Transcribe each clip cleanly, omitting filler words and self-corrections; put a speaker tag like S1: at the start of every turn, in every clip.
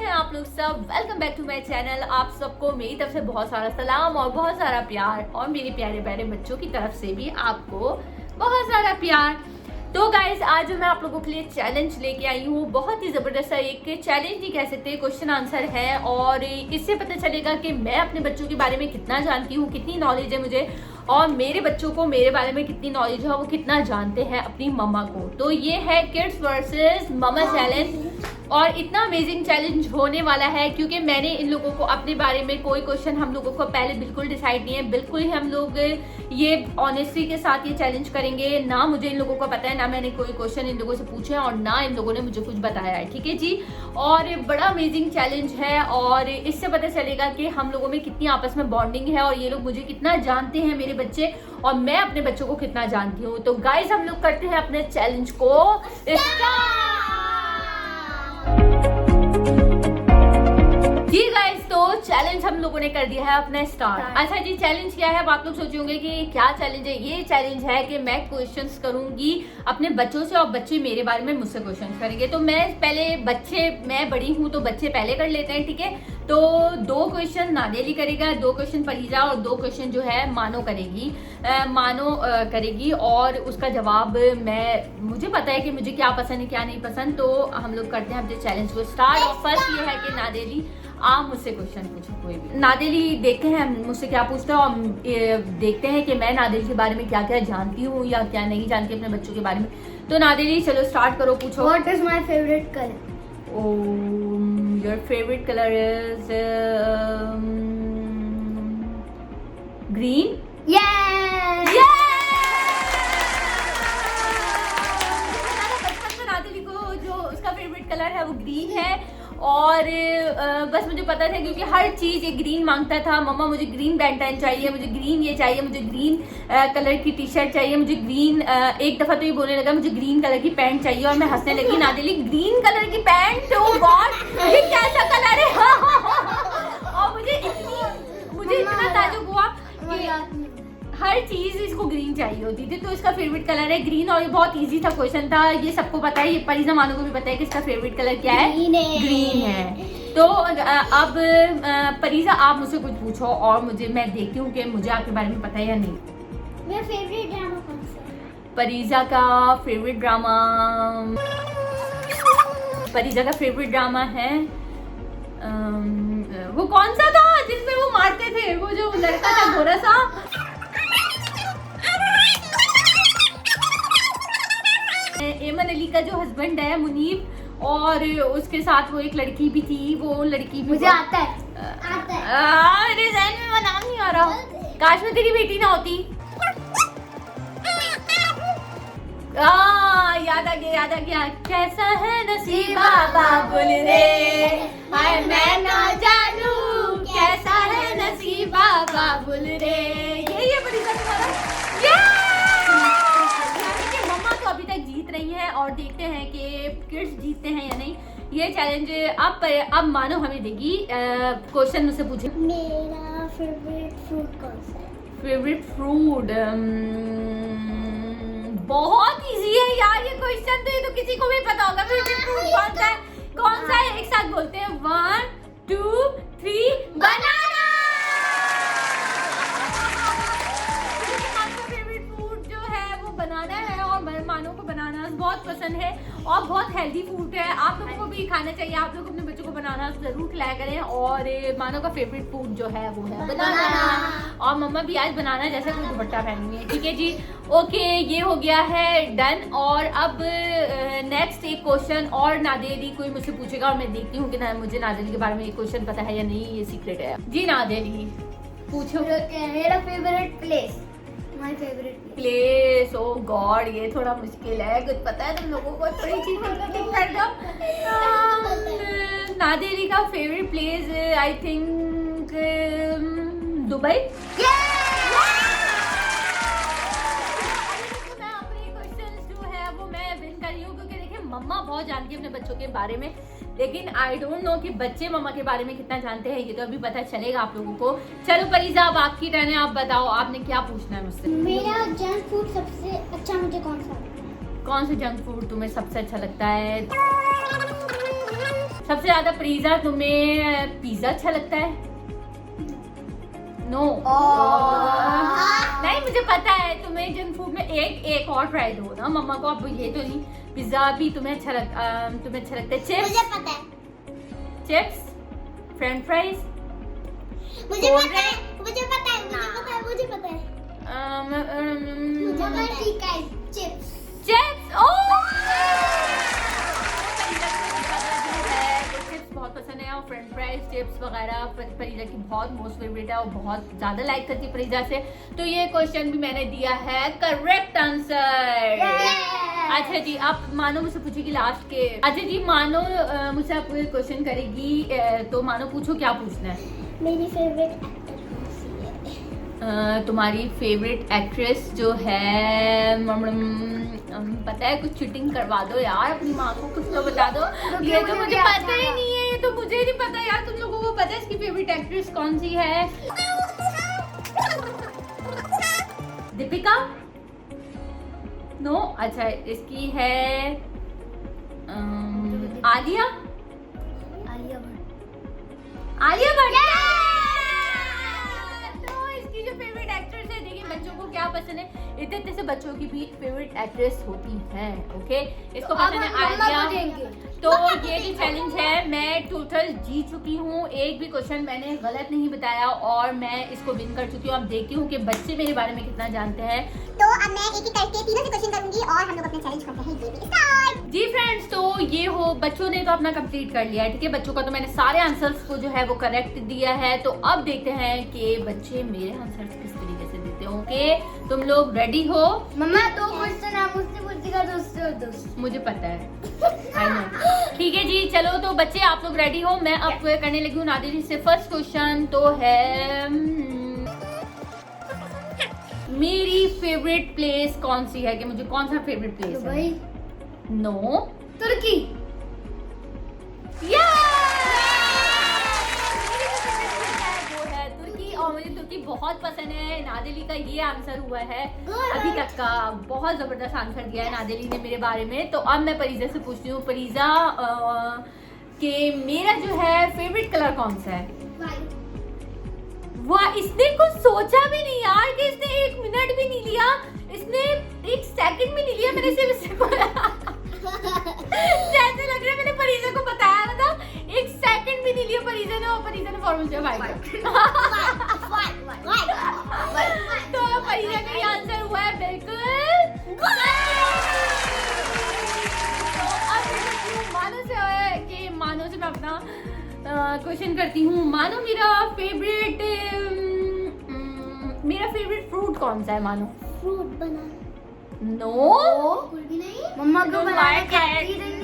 S1: हैं आप लोग सब। Welcome back to my channel. आप सबको मेरी तरफ से बहुत सारा सलाम और बहुत सारा प्यार, और मेरे प्यारे प्यारे बच्चों की तरफ से भी आपको बहुत सारा प्यार। तो गाइज आज मैं आप लोगों के लिए चैलेंज लेके आई हूँ। बहुत ही जबरदस्त एक चैलेंज नहीं कह सकते, क्वेश्चन आंसर है, और इससे पता चलेगा कि मैं अपने बच्चों के बारे में कितना जानती हूँ, कितनी नॉलेज है मुझे, और मेरे बच्चों को मेरे बारे में कितनी नॉलेज है, वो कितना जानते हैं अपनी मम्मा को। तो ये है किड्स वर्सेस मम्मा चैलेंज, और इतना अमेजिंग चैलेंज होने वाला है क्योंकि मैंने इन लोगों को अपने बारे में कोई क्वेश्चन हम लोगों को पहले बिल्कुल डिसाइड नहीं है। बिल्कुल ही हम लोग ये ऑनेस्टी के साथ ये चैलेंज करेंगे। ना मुझे इन लोगों को पता है, ना मैंने कोई क्वेश्चन इन लोगों से पूछे, और ना इन लोगों ने मुझे कुछ बताया है। ठीक है जी। और बड़ा अमेजिंग चैलेंज है, और इससे पता चलेगा कि हम लोगों में कितनी आपस में बॉन्डिंग है, और ये लोग मुझे कितना जानते हैं मेरे बच्चे, और मैं अपने बच्चों को कितना जानती हूँ। तो गाइज हम लोग करते हैं अपने चैलेंज को स्टार्ट। जी गाइस, तो चैलेंज हम लोगों ने कर दिया है अपना स्टार्ट। अच्छा जी, चैलेंज क्या है? अब आप लोग सोचे होंगे कि क्या चैलेंज है। ये चैलेंज है कि मैं क्वेश्चंस करूंगी अपने बच्चों से, और बच्चे मेरे बारे में मुझसे क्वेश्चंस करेंगे। तो मैं बड़ी हूँ तो बच्चे पहले कर लेते हैं, ठीक है। तो 2 क्वेश्चन नादेली करेगा, 2 क्वेश्चन परीजा, और 2 क्वेश्चन जो है मानो करेगी, और उसका जवाब मुझे पता है कि मुझे क्या पसंद है क्या नहीं पसंद। तो हम लोग करते हैं अपने चैलेंज को स्टार्ट। और फर्स्ट ये है कि नादेली आप मुझसे क्वेश्चन पूछो कोई भी। नादेली देखते हैं मुझसे क्या पूछता है, और देखते हैं कि मैं नादेली के बारे में क्या क्या जानती हूँ या क्या नहीं जानती अपने बच्चों के बारे में। तो नादेली चलो स्टार्ट करो, पूछो।
S2: What is my favorite color?
S1: Your favorite color is green?
S2: Yes!
S1: बचपन में नादेली को जो उसका फेवरेट कलर है वो ग्रीन है, और बस मुझे पता था क्योंकि हर चीज ये ग्रीन मांगता था। मम्मा मुझे ग्रीन बैंटन चाहिए, मुझे ग्रीन ये चाहिए, मुझे ग्रीन कलर की टी शर्ट चाहिए, मुझे ग्रीन एक दफा तो ये बोलने लगा मुझे ग्रीन कलर की पैंट चाहिए, और मैं हंसने लगी। नादेली ग्रीन कलर की पैंट, ओह गॉड ये कैसा कलर है। और मुझे इतना ताज्जुब हुआ कि हर चीज इसको ग्रीन चाहिए होती थी। तो इसका फेवरेट कलर है ग्रीन, और ये बहुत इजी था क्वेश्चन था, ये सबको पता है, ये परिजा मानो को भी पता है कि इसका फेवरेट कलर क्या है, ग्रीन है। तो अब परिजा आप मुझसे कुछ पूछो, और मैं देखती हूँ कि मुझे आपके बारे में पता है या नहीं।
S2: मेरा फेवरेट ड्रामा कौन सा है?
S1: परिजा का फेवरेट ड्रामा है वो कौन सा था जिसमें वो मारते थे, वो जो लड़का था गोरा सा। एमन अली का जो हस्बैंड है मुनीब, और उसके साथ वो एक लड़की भी थी, वो लड़की भी
S2: मुझे आता है।
S1: मेरे ज़हन में नाम नहीं आ रहा। काश में तेरी बेटी ना होती। याद आ गया। कैसा है नसीबा बाबुल रे, हाय मैं ना जानू कैसा है नसीबा बाबुल रे। ये बड़ी मम्मा तो अभी तक जीत रही है, और देखते हैं कि किड्स जीतते हैं या नहीं। ये चैलेंज अब मानो हमें देगी। क्वेश्चन मुझसे पूछे।
S2: मेरा फेवरेट फ्रूट कौन सा है?
S1: फेवरेट फ्रूट बहुत इजी है यार ये क्वेश्चन, तो ये तो किसी को भी पता होगा। फेवरेट फ्रूट कौन सा है? एक साथ बोलते हैं 1 2 3 बनाना। फेवरेट फ्रूट जो है वो बनाना है, और मानो को बनाना बहुत पसंद है, और बहुत हेल्दी फूड है। आप लोगों को भी खाना चाहिए, आप लोग अपने बच्चों को बनाना जरूर खिलाया करें। और मानो का फेवरेट फूड जो है वो है बनाना, और मम्मा भी आज बनाना जैसे कोई दुपट्टा पहनी हुई है। ठीक है जी, ओके ये हो गया है डन। और अब नेक्स्ट एक क्वेश्चन और नादेली कोई मुझसे पूछेगा, और मैं देखती हूँ कि मुझे नादेली के बारे में एक क्वेश्चन पता है या नहीं, ये सीक्रेट है। जी नादेली पूछो।
S2: मेरा favourite place, my favourite
S1: place, oh God ये थोड़ा मुश्किल है, कुछ पता है तुम लोगों को, थोड़ी चीज कर दो। नादेली का favourite place I think Dubai. मैं अपने क्वेश्चंस जो है वो मैं विन कर रही हूँ, क्योंकि देखिए मम्मा बहुत जानती है अपने बच्चों के बारे में, लेकिन आई डोंट नो कि बच्चे मम्मा के बारे में कितना जानते हैं, ये तो अभी पता चलेगा आप लोगों को। चलो परिजा अब आपकी टर्न है, आप बताओ आपने क्या पूछना है मुझसे।
S2: मेरा जंक फूड सबसे अच्छा मुझे कौन सा?
S1: कौन सा जंक फूड तुम्हें सबसे अच्छा लगता है? सबसे ज्यादा परीजा तुम्हें पिज्जा अच्छा लगता है? नो नहीं, मुझे पता है तुम्हें जंक फूड में एक और ट्राई दो ना मम्मा को। अब ये तो नहीं, पिज्जा भी तुम्हें अच्छा लगता है? चिप्स?
S2: मुझे पता है।
S1: चिप्स, फ्रेंच फ्राइज,
S2: मुझे पता है। ठीक है, चिप्स।
S1: चिप्स। ओ चिप्स बहुत पसंद है और फ्रेंच फ्राइज, चिप्स वगैरह परिजा की बहुत मोस्ट फेवरेट है और बहुत ज्यादा लाइक करती है परिजा से। तो ये क्वेश्चन भी मैंने दिया है करेक्ट आंसर। अच्छा जी, आप मानो मुझसे पूछेगी लास्ट के। अच्छा जी, मानो मुझसे आप क्वेश्चन करेगी, तो मानो पूछो, क्या पूछना है?
S2: मेरी फेवरेट एक्टर कौन सी है?
S1: तुम्हारी फेवरेट एक्ट्रेस जो है, पता है, कुछ चीटिंग करवा दो यार अपनी माँ को, कुछ तो बता दो। ये तो मुझे पता ही नहीं है, ये तो मुझे नहीं पता यार। तुम लोगों को पता है इसकी फेवरेट एक्ट्रेस कौन सी है? दीपिका? नो। अच्छा, इसकी है आलिया। आलिया भट्ट। तो इसकी जो फेवरेट एक्ट्रेस है, देखिए बच्चों को क्या पसंद है, इतने से बच्चों की भी फेवरेट एक्ट्रेस होती है। ओके, इसको पसंद है आलिया। तो ये जो चैलेंज है, मैं टोटल जीत चुकी हूँ, एक भी क्वेश्चन मैंने गलत नहीं बताया और मैं इसको विन कर चुकी हूँ। अब देखती हूँ कि बच्चे मेरे बारे में कितना जानते हैं।
S2: तो अब मैं एक एक करके तीनों से क्वेश्चन करूंगी और हम लोग अपना चैलेंज करते हैं। ये भी स्टार्ट।
S1: जी फ्रेंड्स, तो ये हो, बच्चों ने तो अपना कंप्लीट कर लिया है, ठीक है। बच्चों का तो मैंने सारे आंसर्स को जो है वो करेक्ट दिया है। तो अब देखते हैं कि बच्चे मेरे आंसर्स किस तरीके से देते हैं। ओके, तुम लोग रेडी हो?
S2: मम्मा, दो क्वेश्चन आप मुझसे पूछेगा, दोस्तों।
S1: मुझे पता है, आई नो। ठीक है जी, चलो तो बच्चे आप लोग रेडी हो? मैं अब करने लगी हूँ नादिर जी से फर्स्ट क्वेश्चन। तो है, मेरी फेवरेट प्लेस कौन सी है, कि मुझे कौन सा फेवरेट प्लेस है?
S2: दुबई।
S1: नो।
S2: तुर्की।
S1: वो है तुर्की और मुझे तुर्की बहुत पसंद है। नादिली का ये आंसर हुआ है अभी तक का, बहुत जबरदस्त आंसर दिया है नादिली ने मेरे बारे में। तो अब मैं परिजा से पूछती हूँ, परिजा कि मेरा जो है फेवरेट कलर कौन सा है? वाह, इसने कुछ सोचा भी नहीं यार, कि इसने 1 मिनट भी नहीं लिया, इसने 1 सेकंड भी नहीं लिया। मैंने सिर्फ इससे बोला जैसे लग रहा है मैंने परिजा को बताया, मतलब 1 सेकंड भी नहीं लिया परिजा ने, और परिजा ने फॉर्मल दिया वाइट। तो परिजा का ये आंसर हुआ है बिल्कुल। तो अब मानो से है कि मानो से मैं अपना क्वेश्चन करती हूँ। मानो, मेरा फेवरेट फ्रूट कौन सा है? मानो,
S2: फ्रूट बनाना।
S1: नो,
S2: कुछ भी नहीं। मम्मा को बनाना कैसी रही है?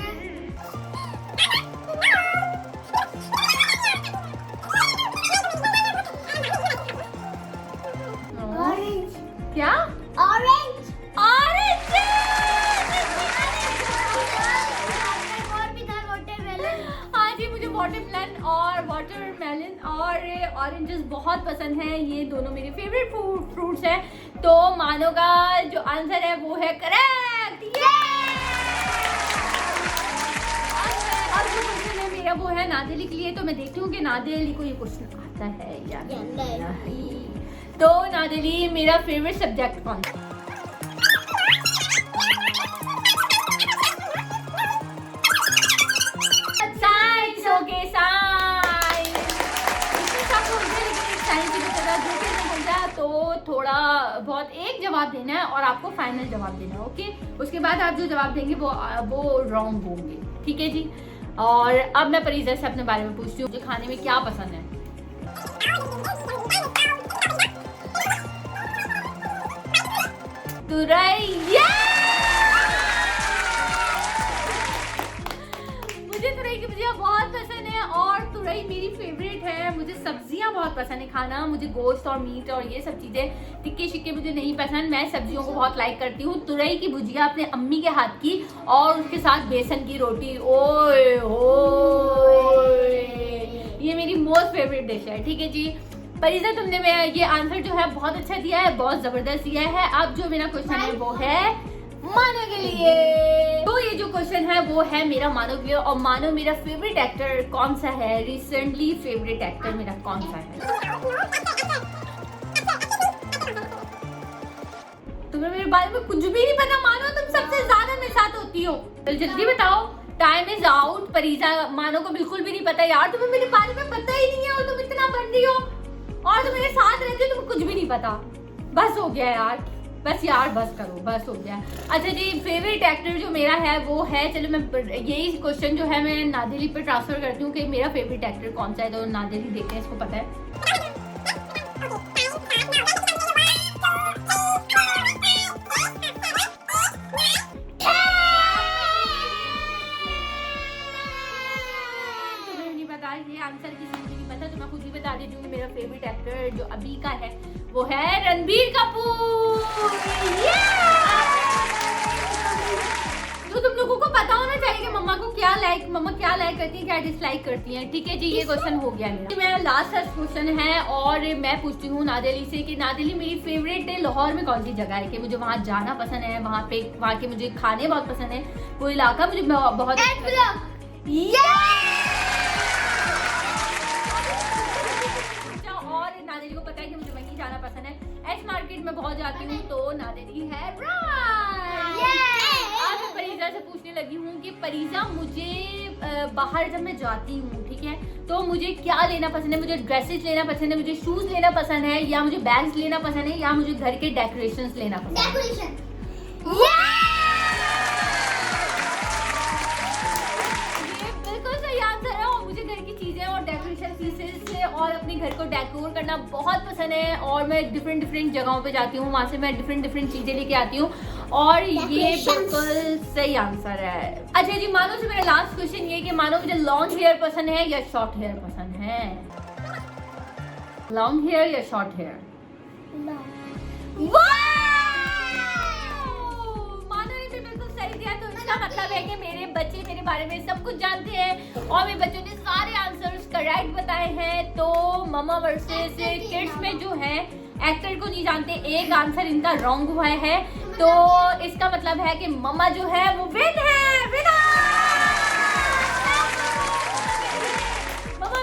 S2: ऑरेंज।
S1: क्या?
S2: ऑरेंज।
S1: ऑरेंज।
S2: और भी था वाटरमेलन।
S1: हाँ जी, मुझे वाटरमेलन और ऑरेंजेस बहुत पसंद हैं। ये दोनों मेरे फेवरेट फ्रूट्स हैं। तो मानो का जो आंसर है वो है करेक्ट। अब जो क्वेश्चन है मेरा वो है नादिली के लिए। तो मैं देखती हूँ कि नादिली को ये क्वेश्चन आता है या नहीं। तो नादिली, मेरा फेवरेट सब्जेक्ट कौन सा? साइंस। Okay, science. तो थोड़ा बहुत एक जवाब देना है और आपको फाइनल जवाब देना है। ओके, उसके बाद आप जो जवाब देंगे वो रॉन्ग होंगे, ठीक है जी। और अब मैं परिजा से अपने बारे में पूछती हूँ, मुझे खाने में क्या पसंद है? तुरई। मुझे तुरई की भुजिया बहुत पसंद है और तुरई मेरी फेवरेट है। मुझे सब्जियां बहुत पसंद है खाना, मुझे गोश्त और मीट और ये सब चीजें, टिक्के शिक्के मुझे नहीं पसंद। मैं सब्जियों को बहुत लाइक करती हूँ। तुरई की भुजिया अपने अम्मी के हाथ की और उसके साथ बेसन की रोटी, ओए होए, ये मेरी मोस्ट फेवरेट डिश है, ठीक है जी। परिजा, तुमने मेरा ये आंसर जो है बहुत अच्छा दिया है, बहुत जबरदस्त दिया है। अब जो मेरा क्वेश्चन है वो है मानो के लिए। तो ये जो क्वेश्चन है वो है मेरा मानो के लिए, और मानो मेरा फेवरेट एक्टर कौन सा है, रिसेंटली फेवरेट एक्टर मेरा कौन सा है। तुम्हें मेरे बारे में कुछ भी नहीं पता मानो, तुम सबसे ज्यादा मेरे साथ होती हो। तो जल्दी बताओ, टाइम इज आउट। परीजा मानो को बिल्कुल भी नहीं पता यार, तुम्हें मेरे बारे में पता ही नहीं है और तुम इतना बन रही हो और तुम मेरे साथ रहती हो, तुम्हें कुछ भी नहीं पता। बस हो गया यार, बस यार, बस करो, बस हो गया। अच्छा जी, फेवरेट एक्टर जो मेरा है वो है, चलो मैं यही क्वेश्चन जो है मैं नादिली पे ट्रांसफर करती हूँ कि मेरा फेवरेट एक्टर कौन सा है। तो नादिली देखते हैं, इसको पता है। ये आंसर किसी को नहीं पता, तो मैं खुद ही बता देती हूँ। मेरा फेवरेट एक्टर जो अभी का है वो है रणबीर कपूर। तो तुम लोगों को पता होना चाहिए कि मम्मा क्या लाइक करती है, क्या डिसलाइक करती हैं। ठीक है जी, ये क्वेश्चन हो गया मेरा लास्ट क्वेश्चन है, और मैं पूछती हूँ नादिली से कि नादिली मेरी फेवरेट लाहौर में कौन सी जगह है, कि मुझे वहाँ जाना पसंद है, वहाँ के मुझे खाने बहुत पसंद है, वो इलाका मुझे बहुत नादिली को पता है कि मुझे वहीं जाना पसंद है। एस मार्केट में बहुत जाती हूँ, तो नादिली है आज मैं परीजा से पूछने लगी हूँ कि परीजा मुझे बाहर जब मैं जाती हूँ, ठीक है, तो मुझे क्या लेना पसंद है। मुझे ड्रेसेस लेना पसंद है, मुझे शूज लेना पसंद है, या मुझे बैग्स लेना पसंद है, या मुझे घर के डेकोरेशंस लेना पसंद है। और अपने घर को डेकोर करना बहुत पसंद है, और मैं डिफरेंट जगहों पे जाती हूँ, वहाँ से मैं डिफरेंट चीजें लेके आती हूँ, और ये बिल्कुल सही आंसर है। अच्छा जी, मानो से मेरा लास्ट क्वेश्चन ये कि मानो मुझे लॉन्ग हेयर पसंद है या शॉर्ट हेयर पसंद है। लॉन्ग हेयर या शॉर्ट हेयर? मतलब है कि मेरे बच्चे मेरे बारे में सब कुछ जानते हैं, और मेरे बच्चों ने सारे आंसर्स करेक्ट बताए हैं। तो ममा वर्सेस किड्स में जो है एक्टर को नहीं जानते, एक आंसर इनका रॉन्ग हुआ है, तो इसका मतलब है कि ममा जो है वो ममा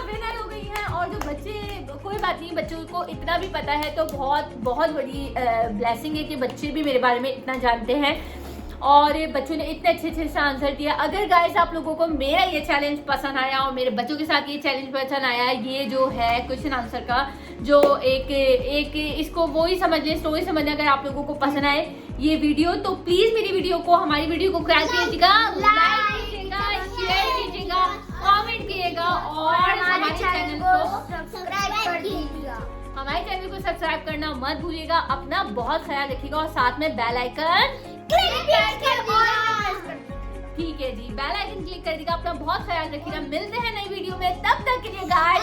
S1: विनर हो गई है। और जो बच्चे, कोई बात नहीं, बच्चों को इतना भी पता है तो बहुत बड़ी ब्लेसिंग है कि बच्चे भी मेरे बारे में इतना जानते हैं, और बच्चों ने इतने अच्छे से आंसर दिया। अगर गाइस आप लोगों को मेरा ये चैलेंज पसंद आया और मेरे बच्चों के साथ ये चैलेंज पसंद आया, ये जो है क्वेश्चन आंसर का जो एक इसको वो ही समझ लें, स्टोरी समझना, अगर आप लोगों को पसंद आए ये वीडियो, तो प्लीज मेरी वीडियो को, हमारी वीडियो को क्रैश कीजिएगा, लाइक कीजिएगा, शेयर कीजिएगा, कमेंट कीजिएगा, और हमारे चैनल को सब्सक्राइब कर दीजिएगा। हमारे चैनल को सब्सक्राइब करना मत भूलिएगा। अपना बहुत ख्याल रखिएगा, और साथ में बेल आइकन ठीक है जी, बेल आइकन क्लिक कर दीजिएगा। अपना बहुत ख्याल रखिएगा। मिलते हैं नई वीडियो में, तब तक के लिए गाइस।